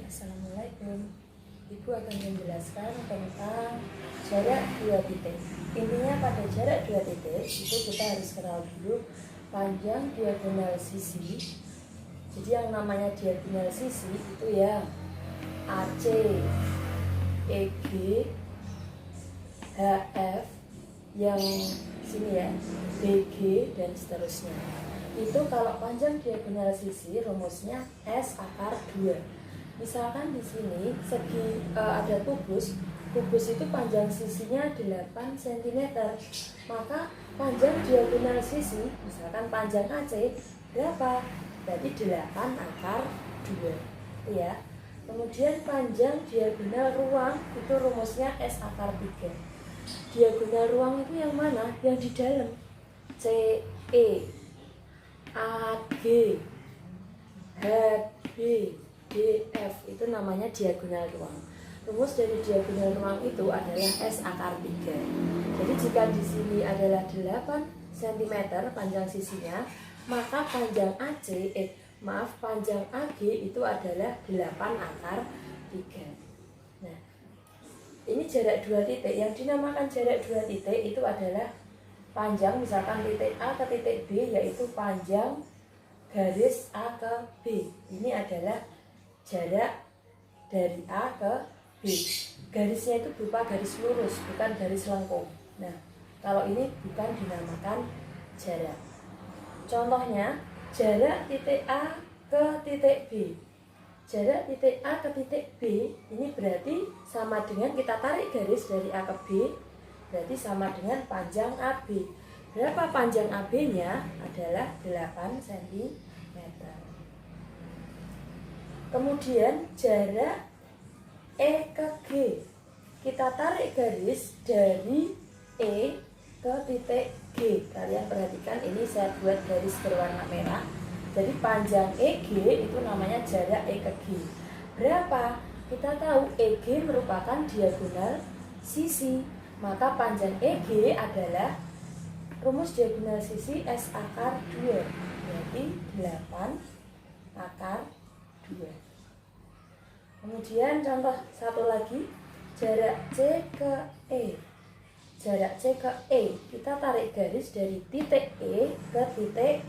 Assalamualaikum. Ibu akan menjelaskan tentang jarak 2 titik. Intinya pada jarak 2 titik itu kita harus kenal dulu panjang diagonal sisi. Jadi yang namanya diagonal sisi itu ya AC, EG, HF, yang sini ya BG dan seterusnya. Itu kalau panjang diagonal sisi rumusnya S akar 2. Misalkan di sini ada kubus itu panjang sisinya 8 cm. Maka panjang diagonal sisi, misalkan panjang AC berapa? Berarti 8 akar 2 ya. Kemudian panjang diagonal ruang itu rumusnya S akar 3. Diagonal ruang itu yang mana? Yang di dalam. CE, AG, HB, DF itu namanya diagonal ruang. Rumus dari diagonal ruang itu adalah S akar 3. Jadi jika di sini adalah 8 cm panjang sisinya, maka panjang panjang AG itu adalah 8 akar 3. Nah, ini jarak 2 titik. Yang dinamakan jarak 2 titik itu adalah panjang, misalkan titik A ke titik B, yaitu panjang garis A ke B. Ini adalah jarak dari A ke B. Garisnya itu berupa garis lurus, bukan garis lengkung. Nah, kalau ini bukan dinamakan jarak. Contohnya, jarak titik A ke titik B. Jarak titik A ke titik B ini berarti sama dengan kita tarik garis dari A ke B, berarti sama dengan panjang AB. Berapa panjang AB-nya? Adalah 8 cm. Kemudian jarak E ke G, kita tarik garis dari E ke titik G. Kalian perhatikan, ini saya buat garis berwarna merah. Jadi panjang EG itu namanya jarak E ke G. Berapa? Kita tahu EG merupakan diagonal sisi. Maka panjang EG adalah rumus diagonal sisi S akar 2. Berarti 8 akar 2. Kemudian contoh satu lagi, jarak C ke E. Jarak C ke E, kita tarik garis dari titik E ke titik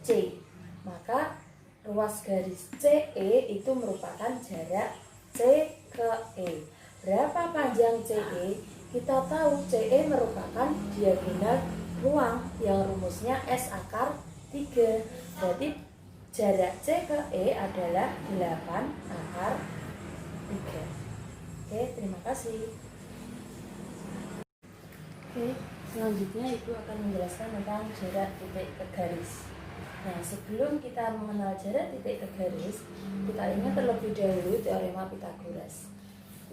C. Maka ruas garis CE itu merupakan jarak C ke E. Berapa panjang CE? Kita tahu CE merupakan diagonal ruang yang rumusnya S akar 3. Berarti jarak C ke E adalah 8 akar 3. Oke, terima kasih. Oke, selanjutnya Ibu akan menjelaskan tentang jarak titik ke garis. Nah, sebelum kita mengenal jarak titik ke garis, kita ingat terlebih dahulu teorema Pythagoras.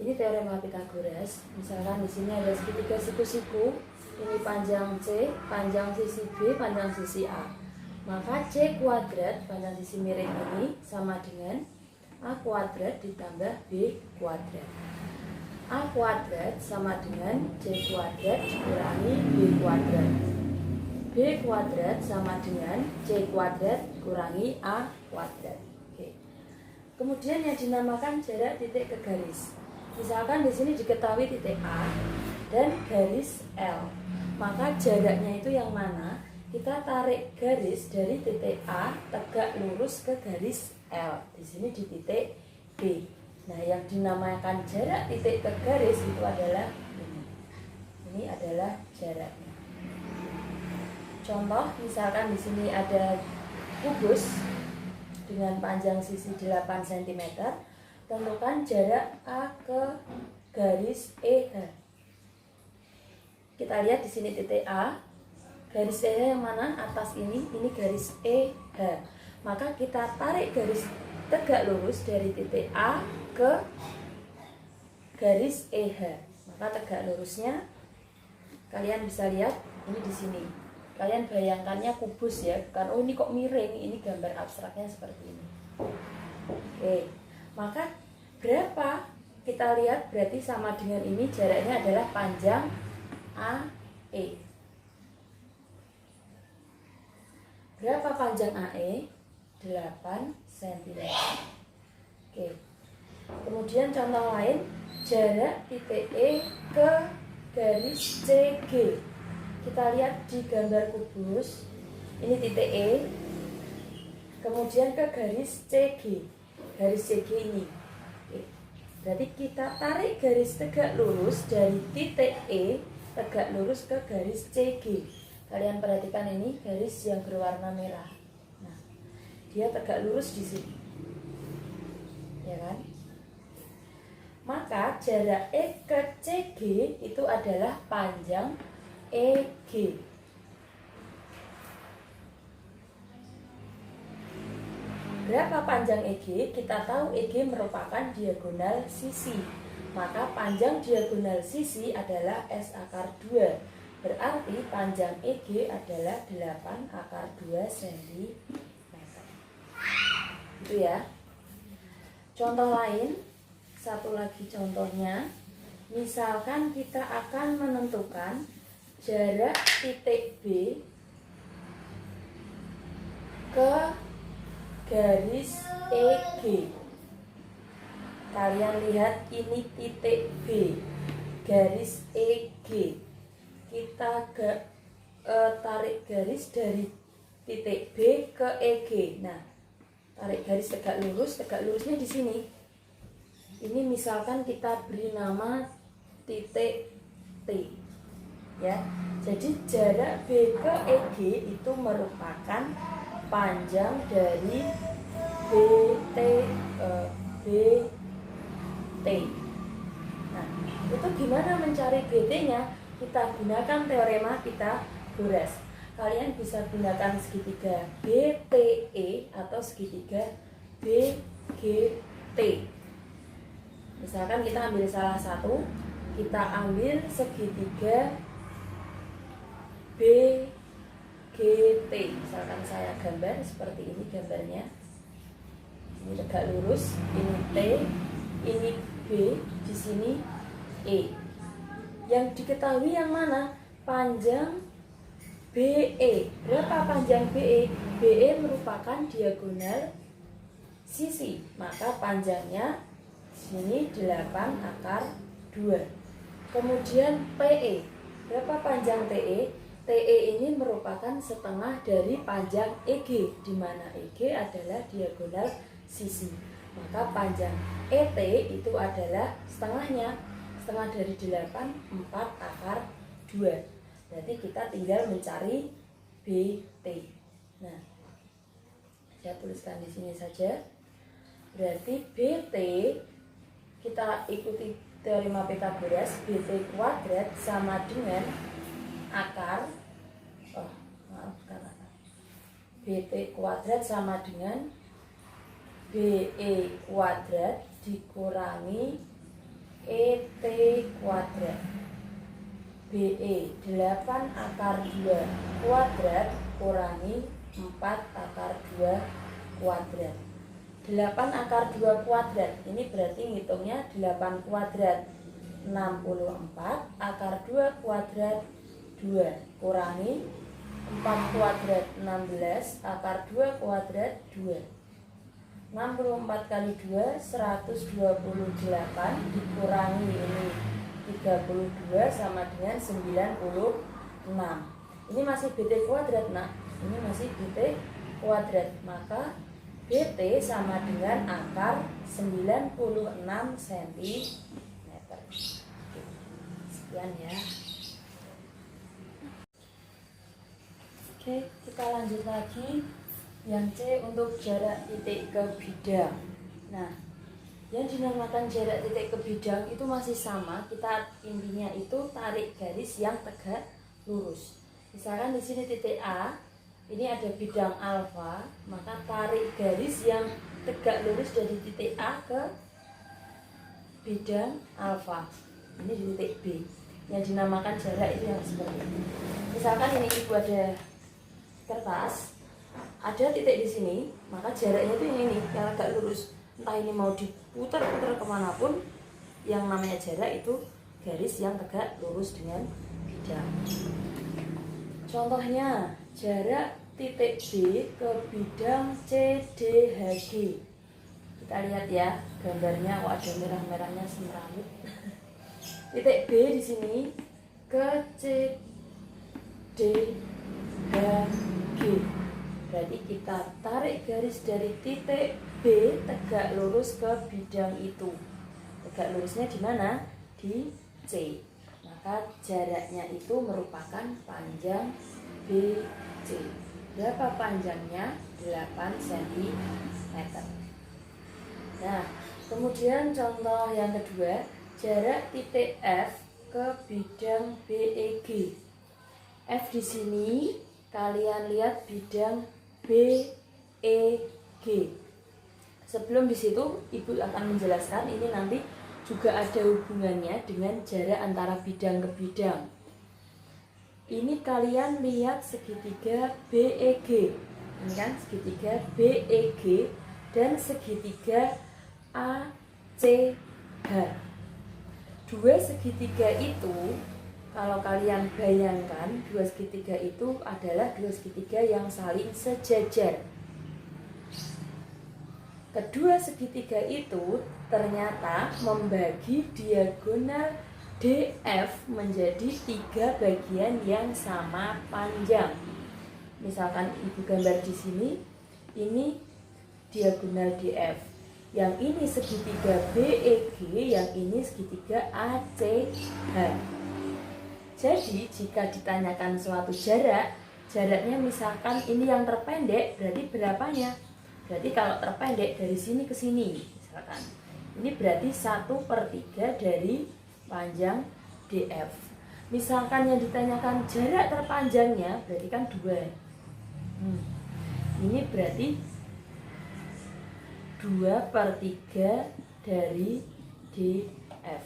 Ini teorema Pythagoras. Misalkan di sini ada segitiga siku-siku. Ini panjang C, panjang sisi B, panjang sisi A. Maka C kuadrat panjang sisi miring ini sama dengan A kuadrat ditambah B kuadrat. A kuadrat sama dengan C kuadrat dikurangi B kuadrat. B kuadrat sama dengan C kuadrat kurangi A kuadrat. Oke. Kemudian yang dinamakan jarak titik ke garis. Misalkan di sini diketahui titik A dan garis L. Maka jaraknya itu yang mana? Kita tarik garis dari titik A tegak lurus ke garis L. Di sini di titik B. Nah, yang dinamakan jarak titik ke garis itu adalah ini. Ini adalah jaraknya. Contoh, misalkan di sini ada kubus dengan panjang sisi 8 cm. Tentukan jarak A ke garis EH. Kita lihat di sini titik A. Garis EH yang mana? Atas ini garis EH. Maka kita tarik garis tegak lurus dari titik A ke garis EH. Maka tegak lurusnya kalian bisa lihat ini di sini. Kalian bayangkannya kubus ya, bukan oh ini kok miring, ini gambar abstraknya seperti ini. Oke. Maka berapa? Kita lihat berarti sama dengan ini, jaraknya adalah panjang AE. Berapa panjang AE? 8 cm. Oke. Kemudian contoh lain, jarak titik E ke garis CG. Kita lihat di gambar kubus, ini titik E, kemudian ke garis CG. Garis CG ini. Berarti kita tarik garis tegak lurus dari titik E tegak lurus ke garis CG. Kalian perhatikan ini garis yang berwarna merah. Nah, dia tegak lurus di sini, ya kan? Maka jarak E ke CG itu adalah panjang EG. Berapa panjang EG? Kita tahu EG merupakan diagonal sisi. Maka panjang diagonal sisi adalah S². Berarti panjang EG adalah 8/2 cm. Itu ya. Contoh lain, satu lagi contohnya. Misalkan kita akan menentukan jarak titik B ke garis EG. Kalian lihat ini titik B, garis EG. Kita tarik garis dari titik B ke EG. Nah, tarik garis tegak lurusnya di sini. Ini misalkan kita beri nama titik T. Ya, jadi jarak B ke EG itu merupakan panjang dari BT. Nah, itu gimana mencari BT-nya? Kita gunakan teorema Pythagoras. Kalian bisa gunakan segitiga BTE atau segitiga BGT. Misalkan kita ambil salah satu, kita ambil segitiga BGT. Misalkan saya gambar seperti ini gambarnya. Ini tegak lurus, ini T, ini B, di sini E. Yang diketahui yang mana? Panjang BE. Berapa panjang BE? BE merupakan diagonal sisi, maka panjangnya sini 8/2. Kemudian PE. Berapa panjang TE? TE ini merupakan setengah dari panjang EG, di mana EG adalah diagonal sisi. Maka panjang ET itu adalah setengahnya. Setengah dari 8, 4/2. Berarti kita tinggal mencari BT. Nah, saya tuliskan di sini saja. Berarti BT, kita ikuti teorema Pythagoras, BT kuadrat sama dengan BT kuadrat sama dengan BE kuadrat dikurangi ET kuadrat. BE 8/2 kuadrat kurangi 4/2 kuadrat. 8/2 kuadrat ini berarti ngitungnya 8 kuadrat 64/2 kuadrat 2 kurangi 4 kuadrat 16/2 kuadrat 2. 64 kali 2 128 dikurangi ini 32 sama dengan 96. Ini masih BT kuadrat, nah. Ini masih BT kuadrat. Maka BT sama dengan akar 96 cm. Sekian ya. Oke, kita lanjut lagi. Yang C untuk jarak titik ke bidang. Nah, yang dinamakan jarak titik ke bidang itu masih sama. Kita intinya itu tarik garis yang tegak lurus. Misalkan di sini titik A, ini ada bidang alfa, maka tarik garis yang tegak lurus dari titik A ke bidang alfa. Ini di titik B. Yang dinamakan jarak itu yang seperti ini. Misalkan ini ibu ada kertas, ada titik di sini, maka jaraknya itu yang ini, yang agak lurus. Entah ini mau diputar-putar kemanapun, yang namanya jarak itu garis yang tegak lurus dengan bidang. Contohnya, jarak titik B ke bidang CDHG. Kita lihat ya gambarnya, kok ada merah-merahnya semerawut. Titik B di sini ke C D H G. Berarti kita tarik garis dari titik B tegak lurus ke bidang itu. Tegak lurusnya di mana? Di C. Maka jaraknya itu merupakan panjang BC. Berapa panjangnya? 8 cm. Nah, kemudian contoh yang kedua, jarak titik F ke bidang BEG. F di sini kalian lihat bidang BEG. Sebelum di situ Ibu akan menjelaskan ini nanti juga ada hubungannya dengan jarak antara bidang ke bidang. Ini kalian lihat segitiga BEG. Ini kan segitiga BEG dan segitiga ACH. Dua segitiga itu, kalau kalian bayangkan, dua segitiga itu adalah dua segitiga yang saling sejajar. Kedua segitiga itu ternyata membagi diagonal DF menjadi 3 bagian yang sama panjang. Misalkan Ibu gambar di sini, ini diagonal DF. Yang ini segitiga BEG, yang ini segitiga ACH. Jadi jika ditanyakan suatu jarak, jaraknya misalkan ini yang terpendek, berarti berapanya? Berarti kalau terpendek dari sini ke sini, misalkan ini berarti 1/3 dari panjang DF. Misalkan yang ditanyakan jarak terpanjangnya, berarti kan 2. Ini berarti 2/3 dari DF.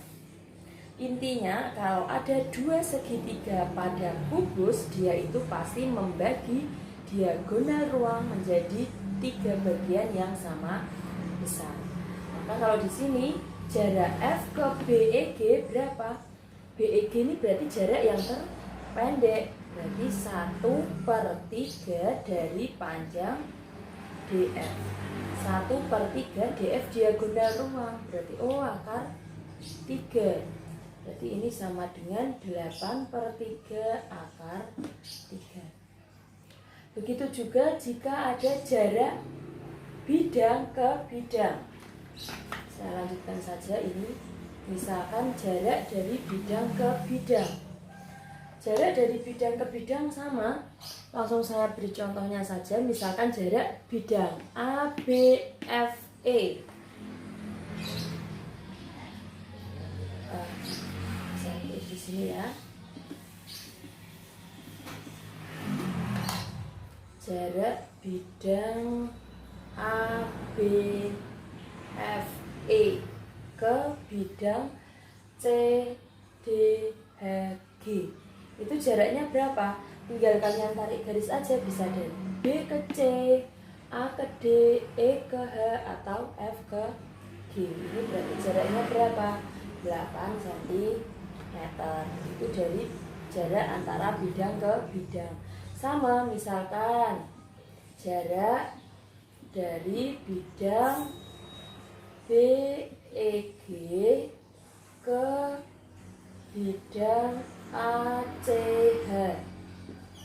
Intinya kalau ada dua segitiga pada kubus, dia itu pasti membagi diagonal ruang menjadi 3 bagian yang sama besar. Maka kalau di sini jarak F ke BEG berapa? BEG ini berarti jarak yang terpendek, berarti 1/3 dari panjang DF. 1/3 DF diagonal ruang, berarti akar 3. Berarti ini sama dengan 8/3 akar 3. Begitu juga jika ada jarak bidang ke bidang. Saya lanjutkan saja ini. Misalkan jarak dari bidang ke bidang. Jarak dari bidang ke bidang sama. Langsung saya beri contohnya saja. Misalkan jarak bidang ABFE. Saya tulis di sini ya. Jarak bidang ABFE ke bidang CDHG. Itu jaraknya berapa? Tinggal kalian tarik garis aja, bisa dari B ke C, A ke D, E ke H, atau F ke G. Ini berarti jaraknya berapa? 8 cm. Itu dari jarak antara bidang ke bidang. Sama misalkan jarak dari bidang BEG ke bidang ACH.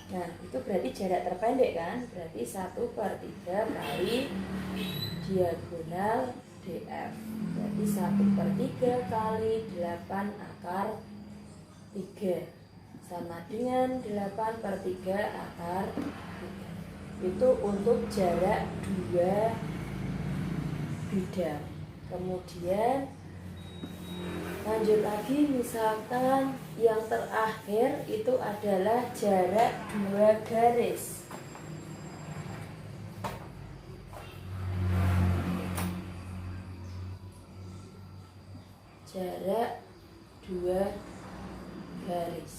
Nah, itu berarti jarak terpendek kan? Berarti 1/3 kali diagonal DF. Berarti 1/3 kali 8 akar 3 sama dengan 8/3 akar 3. Itu untuk jarak 2 bidang. Kemudian lanjut lagi, misalkan yang terakhir itu adalah jarak 2 garis. Jarak 2 garis.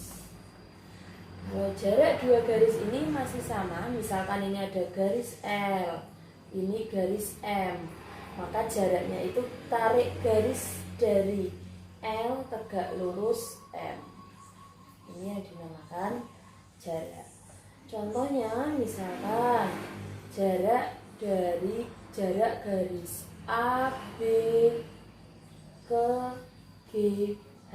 Kalau jarak 2 garis ini masih sama, misalkan ini ada garis L, ini garis M, maka jaraknya itu tarik garis dari L tegak lurus M. Ini yang dinamakan jarak. Contohnya misalkan jarak dari jarak garis A, B, ke G, H.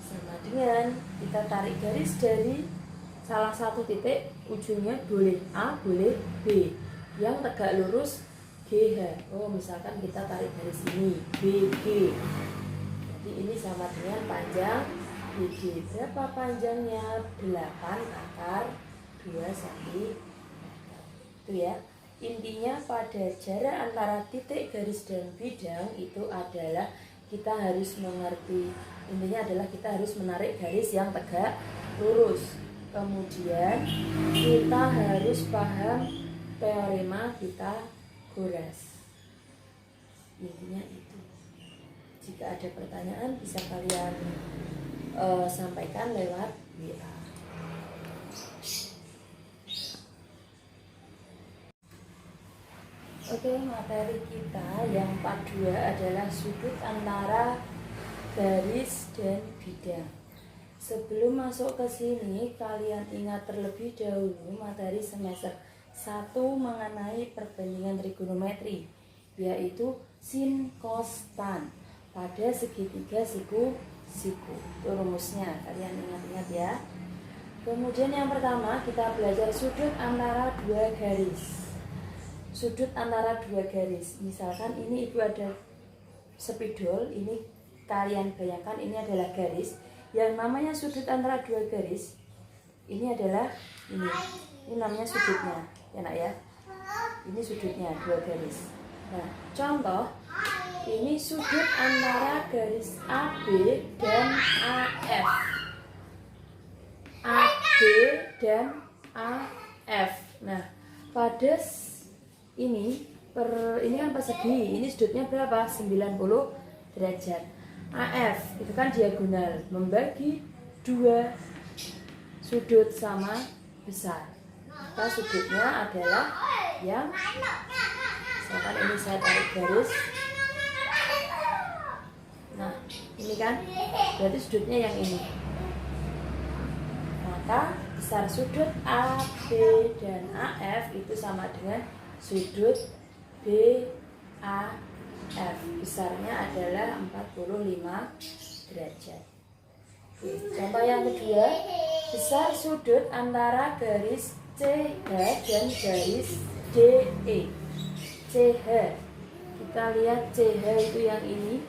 Sama dengan kita tarik garis dari salah satu titik, ujungnya boleh A, boleh B, yang tegak lurus G, H. Oh, misalkan kita tarik garis ini BG, jadi ini sama dengan panjang BG. Berapa panjangnya? 8 akar 2 cm. Itu ya. Intinya pada jarak antara titik garis dan bidang itu adalah kita harus mengerti, intinya adalah kita harus menarik garis yang tegak lurus. Kemudian kita harus paham teorema Pythagoras. Intinya itu. Jika ada pertanyaan bisa kalian sampaikan lewat WA. Oke, materi kita yang part 2 adalah sudut antara garis dan bidang. Sebelum masuk ke sini, kalian ingat terlebih dahulu materi semester 1 mengenai perbandingan trigonometri, yaitu sin, cos, tan pada segitiga siku-siku. Itu rumusnya, kalian ingat-ingat ya. Kemudian yang pertama kita belajar sudut antara dua garis. Sudut antara dua garis, misalkan ini ibu ada spidol, ini kalian bayangkan ini adalah garis. Yang namanya sudut antara dua garis, ini adalah ini namanya sudutnya, ya nak ya. Ini sudutnya dua garis. Nah, contoh ini sudut antara garis AB dan AF. AB dan AF. Nah, pada ini kan persegi, ini sudutnya berapa? 90 derajat. AF itu kan diagonal, membagi dua sudut sama besar. Maka sudutnya adalah yang, misalkan ini saya tarik garis. Nah, ini kan berarti sudutnya yang ini. Maka besar sudut AB dan AF itu sama dengan sudut BAF. Besarnya adalah 45 derajat. Oke, contoh yang kedua, besar sudut antara garis CH dan garis DE. CH, kita lihat CH itu yang ini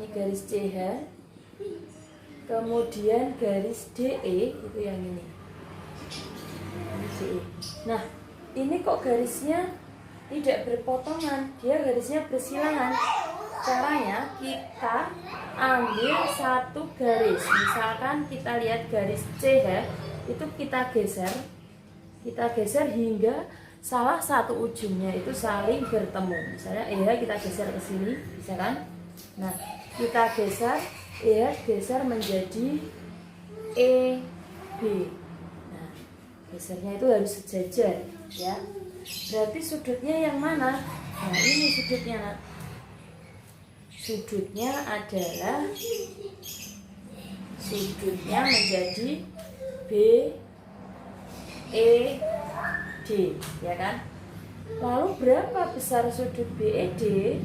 garis CH. Kemudian garis DE itu yang ini. DE. Nah, ini kok garisnya tidak berpotongan, dia garisnya bersilangan. Caranya kita ambil satu garis, misalkan kita lihat garis CH itu kita geser hingga salah satu ujungnya itu saling bertemu. Misalnya EH kita geser ke sini, bisa kan? Nah, kita geser EH geser menjadi EB. Nah, gesernya itu harus sejajar ya. Berarti sudutnya yang mana? Nah, ini sudutnya, nak. Sudutnya adalah menjadi BED, ya kan? Lalu berapa besar sudut BED?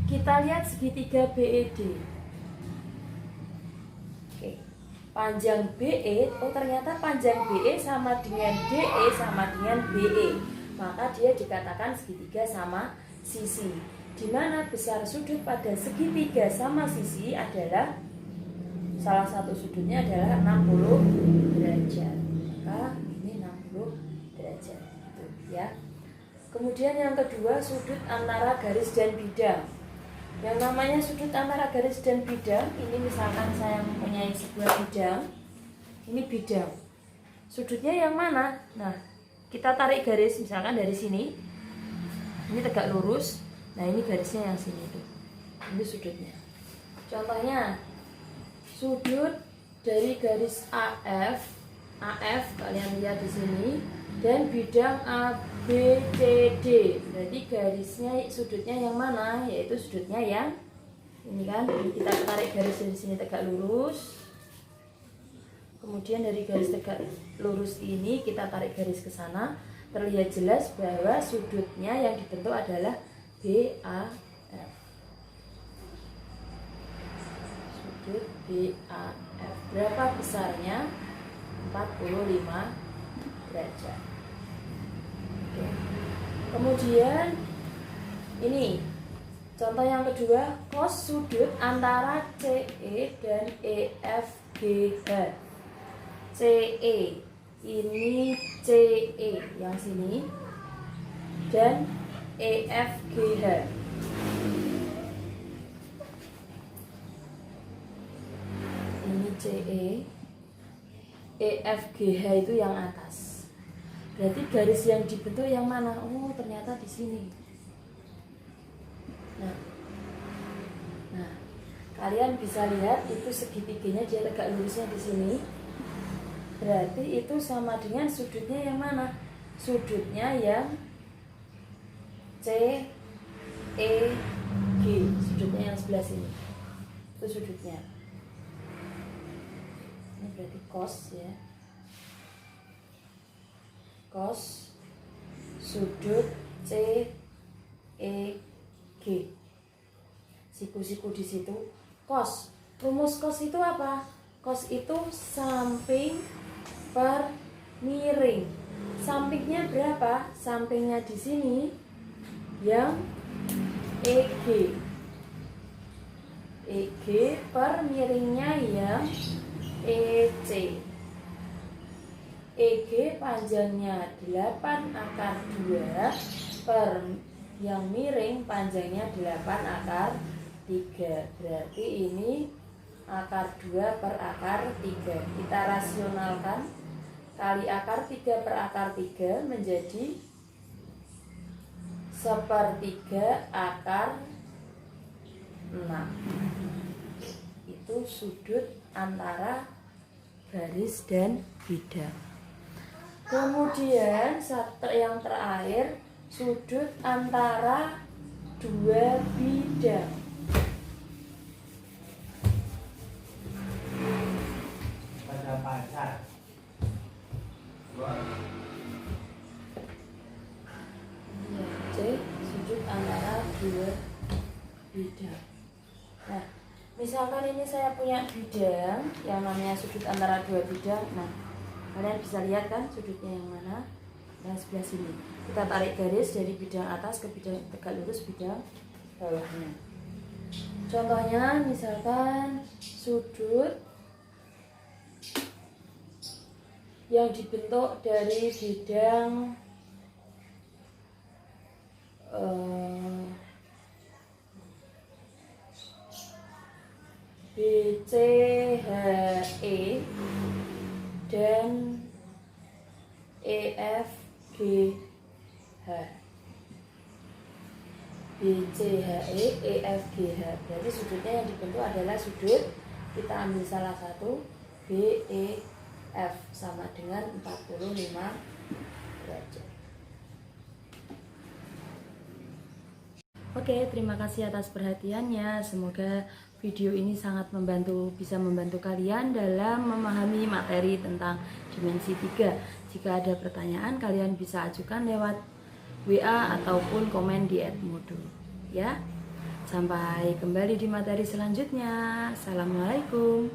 Kita lihat segitiga BED. Oke. Panjang BE, oh ternyata panjang BE sama dengan DE sama dengan BE. Maka dia dikatakan segitiga sama sisi. Di mana besar sudut pada segitiga sama sisi adalah, salah satu sudutnya adalah 60 derajat. Maka ini 60 derajat gitu ya. Kemudian yang kedua, sudut antara garis dan bidang. Yang namanya sudut antara garis dan bidang, ini misalkan saya mempunyai sebuah bidang, ini bidang. Sudutnya yang mana? Nah, kita tarik garis misalkan dari sini, ini tegak lurus. Nah, ini garisnya yang sini tuh, ini sudutnya. Contohnya, sudut dari garis AF kalian lihat di sini, dan bidang ABCD. Berarti garisnya, sudutnya yang mana? Yaitu sudutnya yang ini kan. Kita tarik garis dari sini tegak lurus. Kemudian dari garis tegak lurus ini kita tarik garis ke sana, terlihat jelas bahwa sudutnya yang dibentuk adalah BAF. Sudut BAF. Berapa besarnya? 45 derajat. Oke. Kemudian ini contoh yang kedua, cos sudut antara CE dan EFGH. CE ini CE yang sini dan EFGH. Ini CE, EFGH itu yang atas. Berarti garis yang dibentuk yang mana? Oh, ternyata di sini. Nah, kalian bisa lihat itu segitiganya dia tegak lurusnya di sini. Berarti itu sama dengan sudutnya yang mana? Sudutnya yang C E G, sudutnya yang sebelah sini. Itu sudutnya. Ini berarti cos ya. Cos sudut C E G. Siku-siku di situ. Cos. Rumus cos itu apa? Cos itu samping per miring. Sampingnya berapa? Sampingnya di sini yang EG. EG per miringnya yang EC. EG panjangnya 8 akar 2 per yang miring panjangnya 8 akar 3. Berarti ini akar 2 per akar 3. Kita rasionalkan, kali akar 3 per akar 3 menjadi 1/3 akar 6. Itu sudut antara garis dan bidang. Kemudian yang terakhir, sudut antara dua bidang. Pacar. C, sudut antara dua bidang. Nah, misalkan ini saya punya bidang yang namanya sudut antara dua bidang. Nah, kalian bisa lihat kan sudutnya yang mana? Yang sebelah sini. Kita tarik garis dari bidang atas ke bidang tegak lurus bidang bawahnya. Contohnya misalkan sudut yang dibentuk dari bidang BCHE dan EFGH. BCHE, EFGH. Berarti sudutnya yang dibentuk adalah sudut, kita ambil salah satu, BEF sama dengan 45 derajat. Oke, terima kasih atas perhatiannya. Semoga video ini sangat bisa membantu kalian dalam memahami materi tentang dimensi 3. Jika ada pertanyaan, kalian bisa ajukan lewat WA ataupun komen di @modo. Ya. Sampai kembali di materi selanjutnya. Assalamualaikum.